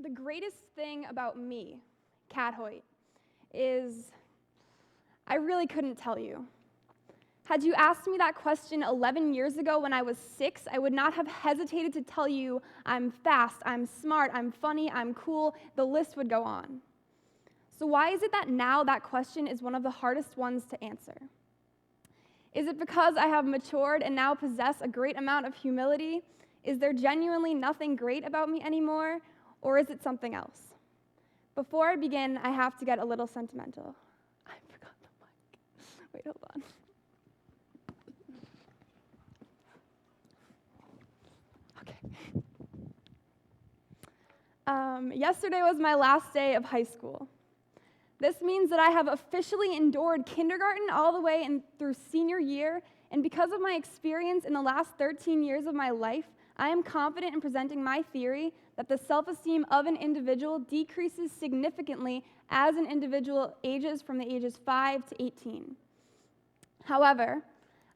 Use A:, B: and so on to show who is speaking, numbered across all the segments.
A: The greatest thing about me, Kat Hoyt, is I really couldn't tell you. Had you asked me that question 11 years ago when I was 6, I would not have hesitated to tell you I'm fast, I'm smart, I'm funny, I'm cool, the list would go on. So why is it that now that question is one of the hardest ones to answer? Is it because I have matured and now possess a great amount of humility? Is there genuinely nothing great about me anymore? Or is it something else? Before I begin, I have to get a little sentimental. I forgot the mic. Wait, hold on. Yesterday was my last day of high school. This means that I have officially endured kindergarten all the way through senior year, and because of my experience in the last 13 years of my life, I am confident in presenting my theory that the self-esteem of an individual decreases significantly as an individual ages from the ages 5 to 18. However,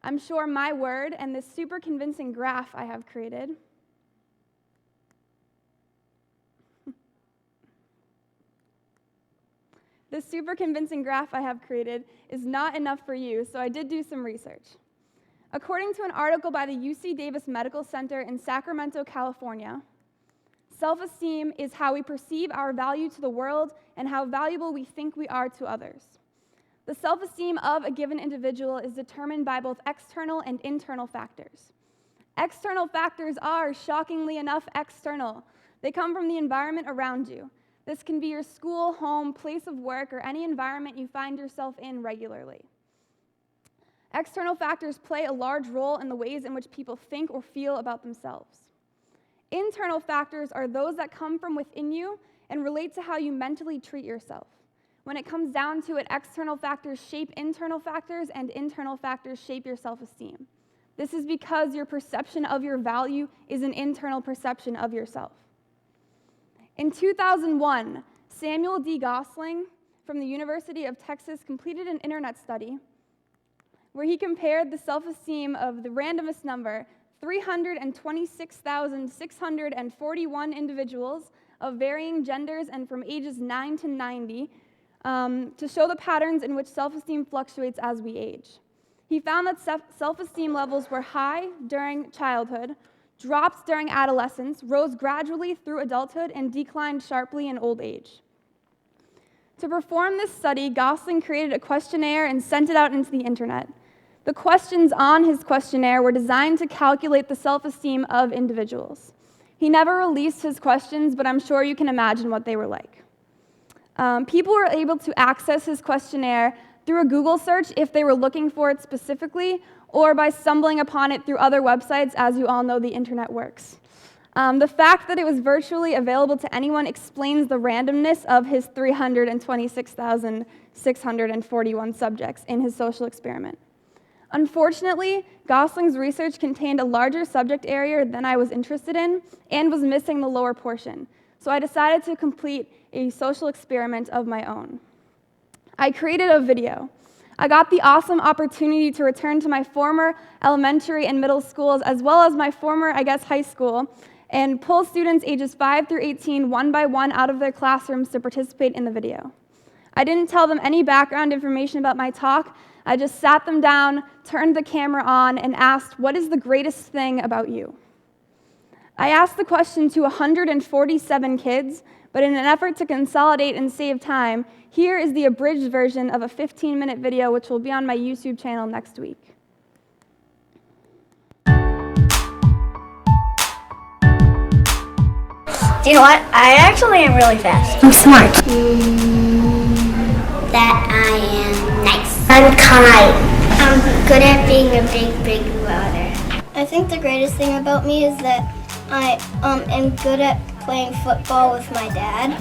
A: I'm sure my word and this super convincing graph I have created This super convincing graph I have created is not enough for you, so I did do some research. According to an article by the UC Davis Medical Center in Sacramento, California, self-esteem is how we perceive our value to the world and how valuable we think we are to others. The self-esteem of a given individual is determined by both external and internal factors. External factors are, shockingly enough, external. They come from the environment around you. This can be your school, home, place of work, or any environment you find yourself in regularly. External factors play a large role in the ways in which people think or feel about themselves. Internal factors are those that come from within you and relate to how you mentally treat yourself. When it comes down to it, external factors shape internal factors, and internal factors shape your self-esteem. This is because your perception of your value is an internal perception of yourself. In 2001, Samuel D. Gosling from the University of Texas completed an internet study where he compared the self-esteem of the randomest number, 326,641 individuals of varying genders and from ages 9 to 90 to show the patterns in which self-esteem fluctuates as we age. He found that self-esteem levels were high during childhood, dropped during adolescence, rose gradually through adulthood, and declined sharply in old age. To perform this study, Gosling created a questionnaire and sent it out into the internet. The questions on his questionnaire were designed to calculate the self-esteem of individuals. He never released his questions, but I'm sure you can imagine what they were like. People were able to access his questionnaire through a Google search if they were looking for it specifically, or by stumbling upon it through other websites. As you all know, the internet works. The fact that it was virtually available to anyone explains the randomness of his 326,641 subjects in his social experiment. Unfortunately, Gosling's research contained a larger subject area than I was interested in and was missing the lower portion, so I decided to complete a social experiment of my own. I created a video. I got the awesome opportunity to return to my former elementary and middle schools, as well as my former, high school, and pull students ages 5 through 18 one by one out of their classrooms to participate in the video. I didn't tell them any background information about my talk. I just sat them down, turned the camera on, and asked, "What is the greatest thing about you?" I asked the question to 147 kids, but in an effort to consolidate and save time, here is the abridged version of a 15-minute video which will be on my YouTube channel next week.
B: Do you know what? I actually am really fast.
C: I'm smart.
B: That I am nice.
C: I'm kind.
B: I'm good at being a big brother.
D: I think the greatest thing about me is that I am good at playing football with my dad.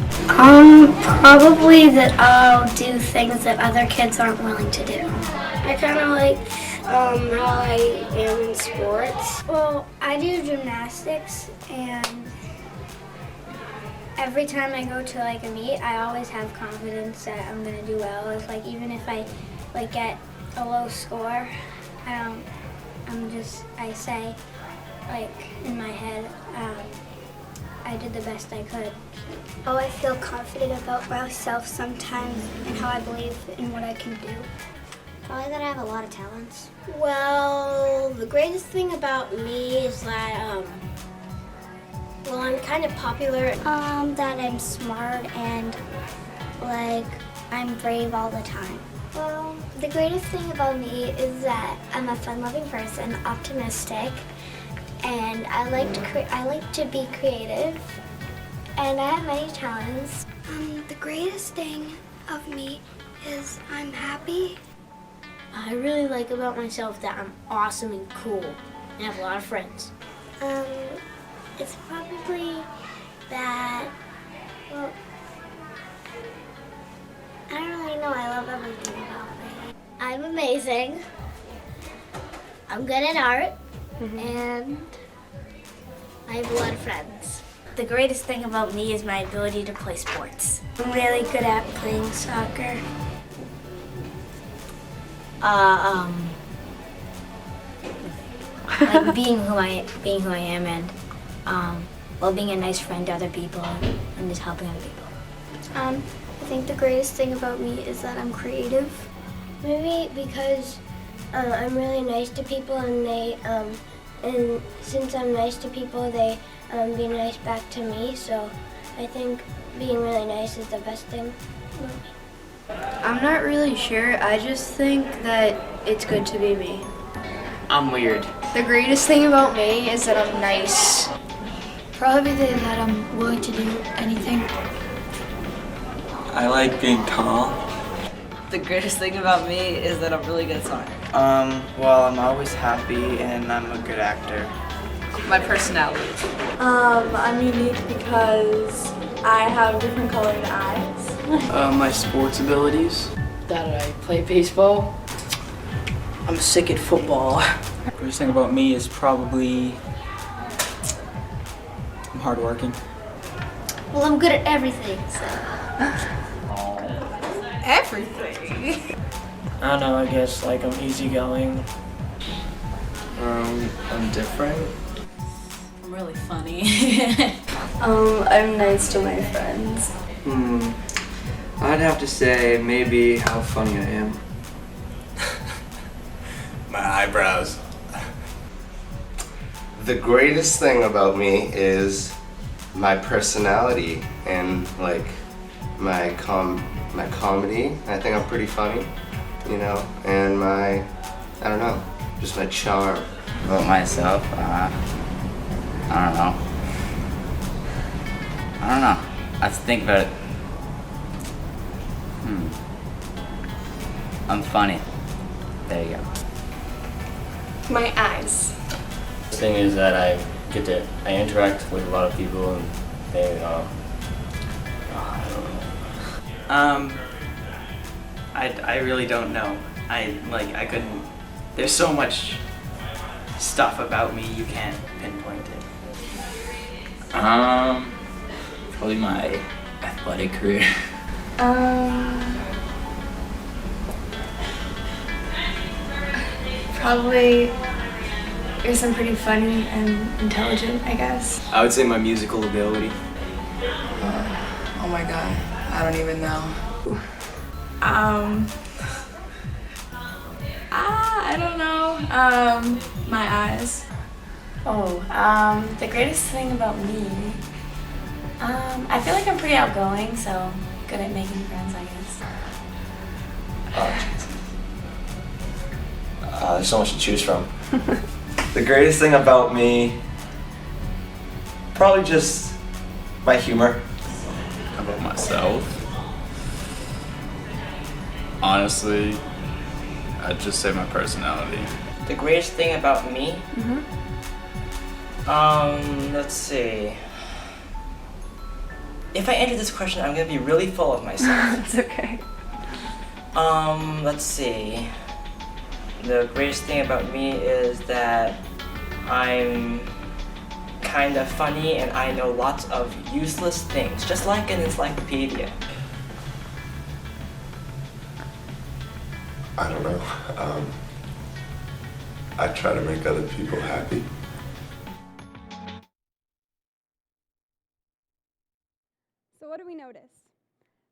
C: Probably that I'll do things that other kids aren't willing to do.
D: I kind of like how I am in sports.
E: Well, I do gymnastics, and every time I go to a meet, I always have confidence that I'm gonna do well. It's even if I get a low score, I say in my head, I did the best I could. Oh, I feel confident about myself sometimes and how I believe in what I can do.
B: Probably that I have a lot of talents.
F: Well, the greatest thing about me is that, well, I'm kind of popular.
E: That I'm smart and like I'm brave all the time.
B: Well, the greatest thing about me is that I'm a fun-loving person, optimistic, and I like to be creative, and I have many talents.
C: The greatest thing of me is I'm happy.
F: I really like about myself that I'm awesome and cool and have a lot of friends.
B: It's probably that, well, I don't really know. I love everything about me. I'm amazing. I'm good at art, and I have a lot of friends.
E: The greatest thing about me is my ability to play sports. I'm really good at playing soccer.
G: Like being who I am, and well, being a nice friend to other people and just helping other people.
E: I think the greatest thing about me is that I'm creative.
F: Maybe because I'm really nice to people, and since I'm nice to people, they be nice back to me. So I think being really nice is the best thing about me.
H: I'm not really sure. I just think that it's good to be me.
I: I'm weird.
H: The greatest thing about me is that I'm nice.
J: Probably that I'm willing to do anything.
K: I like being tall.
L: The greatest thing about me is that I'm really good at soccer.
I: Well, I'm always happy and I'm a good actor.
L: My personality.
M: I'm unique because I have different colored eyes.
I: My sports abilities.
L: That I play baseball.
I: I'm sick at football.
K: The greatest thing about me is probably I'm hardworking.
F: Well, I'm good at everything, so.
L: Everything.
I: I don't know, I guess like I'm easygoing. I'm different.
L: I'm really funny.
M: I'm nice to my friends.
N: I'd have to say maybe how funny I am.
O: My eyebrows.
P: The greatest thing about me is my personality and like my comedy. I think I'm pretty funny, you know, and I don't know, just my charm.
Q: About myself, I don't know. I have to think about it. I'm funny. There you go.
M: My eyes.
R: The thing is that I interact with a lot of people, and they, I don't know.
I: I really don't know. I couldn't, there's so much stuff about me you can't pinpoint it.
Q: Probably my athletic career.
M: Probably guess I'm pretty funny and intelligent, I guess.
R: I would say my musical ability.
L: Oh my god, I don't even know.
M: I don't know. My eyes.
J: The greatest thing about me, I feel like I'm pretty outgoing, so good at making friends, I guess.
O: There's so much to choose from.
N: The greatest thing about me, probably just my humor.
S: About myself? Honestly, I'd just say my personality.
I: The greatest thing about me? Let's see. If I answer this question, I'm gonna be really full of myself.
M: It's okay.
I: Let's see. The greatest thing about me is that I'm kind of funny and I know lots of useless things, just like an encyclopedia.
O: I don't know. I try to make other people happy.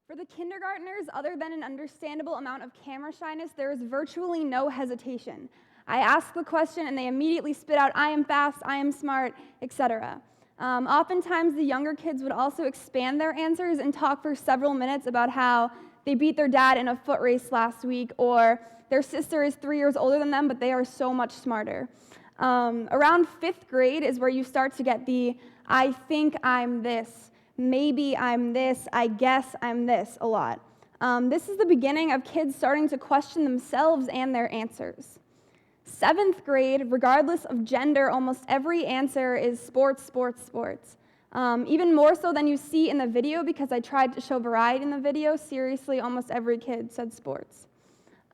A: For the kindergartners, other than an understandable amount of camera shyness, there is virtually no hesitation. I ask the question and they immediately spit out, I am fast, I am smart, etc. Oftentimes, the younger kids would also expand their answers and talk for several minutes about how they beat their dad in a foot race last week, or their sister is 3 years older than them, but they are so much smarter. Around 5th grade is where you start to get the, I think I'm this, maybe I'm this, I guess I'm this a lot. This is the beginning of kids starting to question themselves and their answers. 7th grade, regardless of gender, almost every answer is sports, sports, sports. Even more so than you see in the video, because I tried to show variety in the video. Seriously, almost every kid said sports.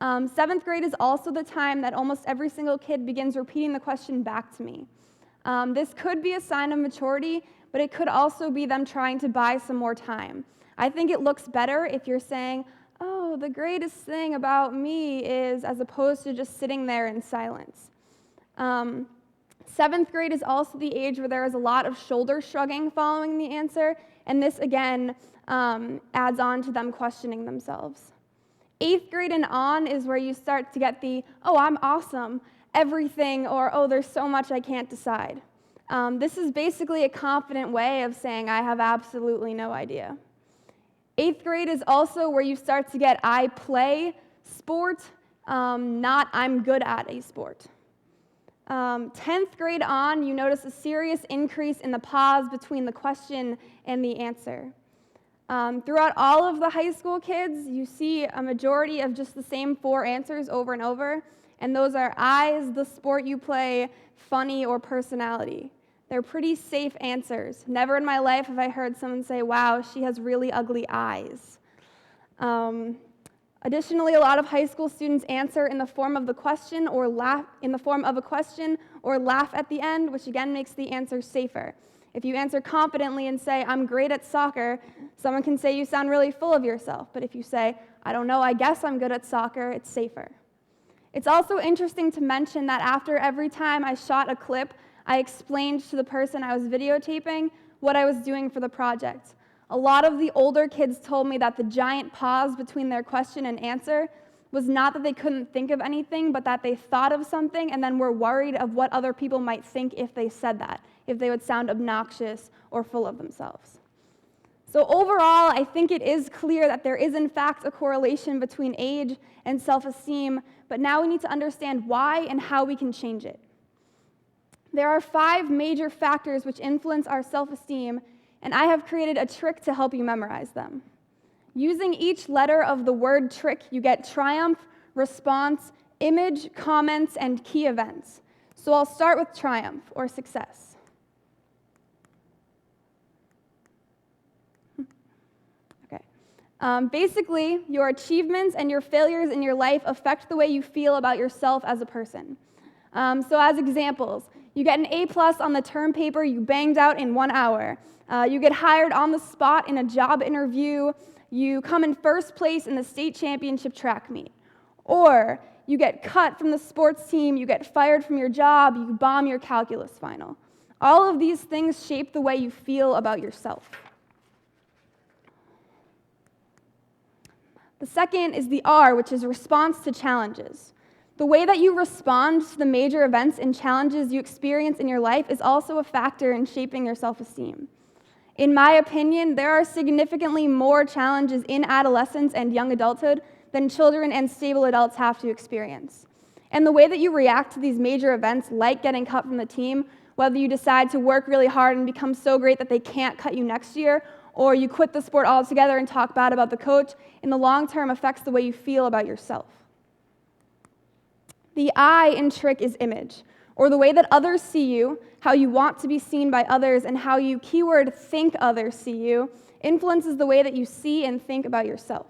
A: 7th grade is also the time that almost every single kid begins repeating the question back to me. This could be a sign of maturity, but it could also be them trying to buy some more time. I think it looks better if you're saying, oh, the greatest thing about me is, as opposed to just sitting there in silence. 7th grade is also the age where there is a lot of shoulder shrugging following the answer, and this again adds on to them questioning themselves. 8th grade and on is where you start to get the, oh, I'm awesome, everything, or oh, there's so much I can't decide. This is basically a confident way of saying I have absolutely no idea. 8th grade is also where you start to get I play sport, not I'm good at a sport. 10th grade on, you notice a serious increase in the pause between the question and the answer. Throughout all of the high school kids, you see a majority of just the same 4 answers over and over, and those are eyes, the sport you play, funny, or personality. They're pretty safe answers. Never in my life have I heard someone say, wow, she has really ugly eyes. Additionally, a lot of high school students answer in the form of the question or laugh in the form of a question or laugh at the end, which again makes the answer safer. If you answer confidently and say, I'm great at soccer, someone can say you sound really full of yourself. But if you say, I don't know, I guess I'm good at soccer, it's safer. It's also interesting to mention that after every time I shot a clip, I explained to the person I was videotaping what I was doing for the project. A lot of the older kids told me that the giant pause between their question and answer was not that they couldn't think of anything, but that they thought of something and then were worried of what other people might think if they said that, if they would sound obnoxious or full of themselves. So overall, I think it is clear that there is in fact a correlation between age and self-esteem, but now we need to understand why and how we can change it. There are 5 major factors which influence our self-esteem, and I have created a trick to help you memorize them. Using each letter of the word trick, you get triumph, response, image, comments, and key events. So I'll start with triumph, or success. Okay. Basically, your achievements and your failures in your life affect the way you feel about yourself as a person. So as examples, you get an A+ on the term paper you banged out in 1 hour. You get hired on the spot in a job interview. You come in first place in the state championship track meet. Or you get cut from the sports team, you get fired from your job, you bomb your calculus final. All of these things shape the way you feel about yourself. The second is the R, which is response to challenges. The way that you respond to the major events and challenges you experience in your life is also a factor in shaping your self-esteem. In my opinion, there are significantly more challenges in adolescence and young adulthood than children and stable adults have to experience. And the way that you react to these major events, like getting cut from the team, whether you decide to work really hard and become so great that they can't cut you next year, or you quit the sport altogether and talk bad about the coach, in the long term affects the way you feel about yourself. The I in trick is image, or the way that others see you, how you want to be seen by others, and how you, keyword, think others see you, influences the way that you see and think about yourself.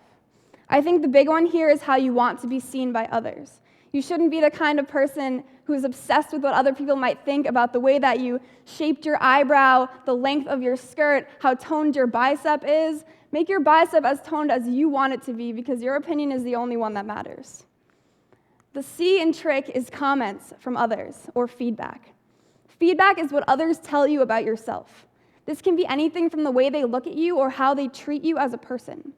A: I think the big one here is how you want to be seen by others. You shouldn't be the kind of person who is obsessed with what other people might think about the way that you shaped your eyebrow, the length of your skirt, how toned your bicep is. Make your bicep as toned as you want it to be, because your opinion is the only one that matters. The C in trick is comments from others, or feedback. Feedback is what others tell you about yourself. This can be anything from the way they look at you or how they treat you as a person.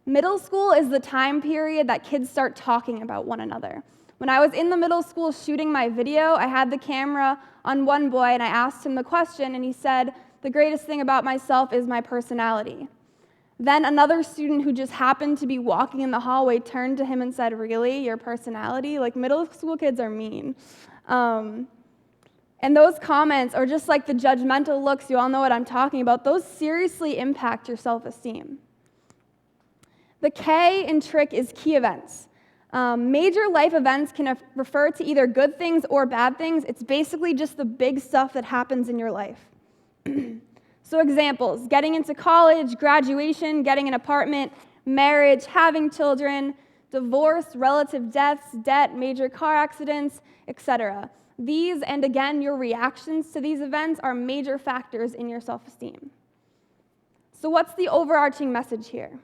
A: Middle school is the time period that kids start talking about one another. When I was in the middle school shooting my video, I had the camera on one boy and I asked him the question and he said, "The greatest thing about myself is my personality." Then another student who just happened to be walking in the hallway turned to him and said, "Really, your personality?" Like, middle school kids are mean. And those comments, or just like the judgmental looks, you all know what I'm talking about, those seriously impact your self-esteem. The K in TRIC is key events. Major life events can refer to either good things or bad things. It's basically just the big stuff that happens in your life. So examples: getting into college, graduation, getting an apartment, marriage, having children, divorce, relative deaths, debt, major car accidents, etc. These, and again, your reactions to these events are major factors in your self-esteem. So what's the overarching message here?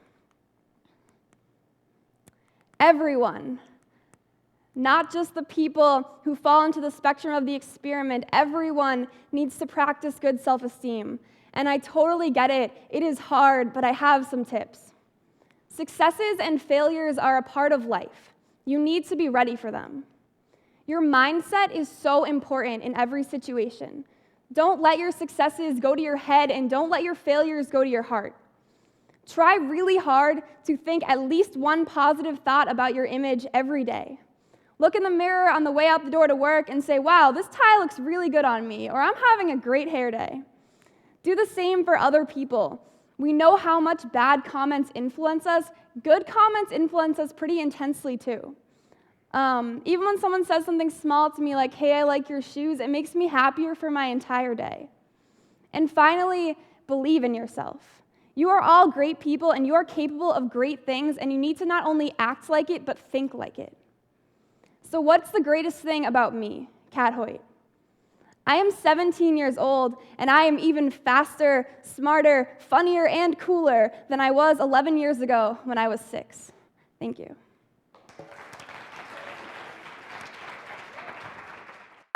A: Everyone, not just the people who fall into the spectrum of the experiment, everyone needs to practice good self-esteem. And I totally get it. It is hard, but I have some tips. Successes and failures are a part of life. You need to be ready for them. Your mindset is so important in every situation. Don't let your successes go to your head, and don't let your failures go to your heart. Try really hard to think at least one positive thought about your image every day. Look in the mirror on the way out the door to work and say, "Wow, this tie looks really good on me," or "I'm having a great hair day." Do the same for other people. We know how much bad comments influence us. Good comments influence us pretty intensely too. Even when someone says something small to me like, "Hey, I like your shoes," it makes me happier for my entire day. And finally, believe in yourself. You are all great people and you are capable of great things, and you need to not only act like it, but think like it. So what's the greatest thing about me, Kat Hoyt? I am 17 years old, and I am even faster, smarter, funnier, and cooler than I was 11 years ago when I was 6. Thank you.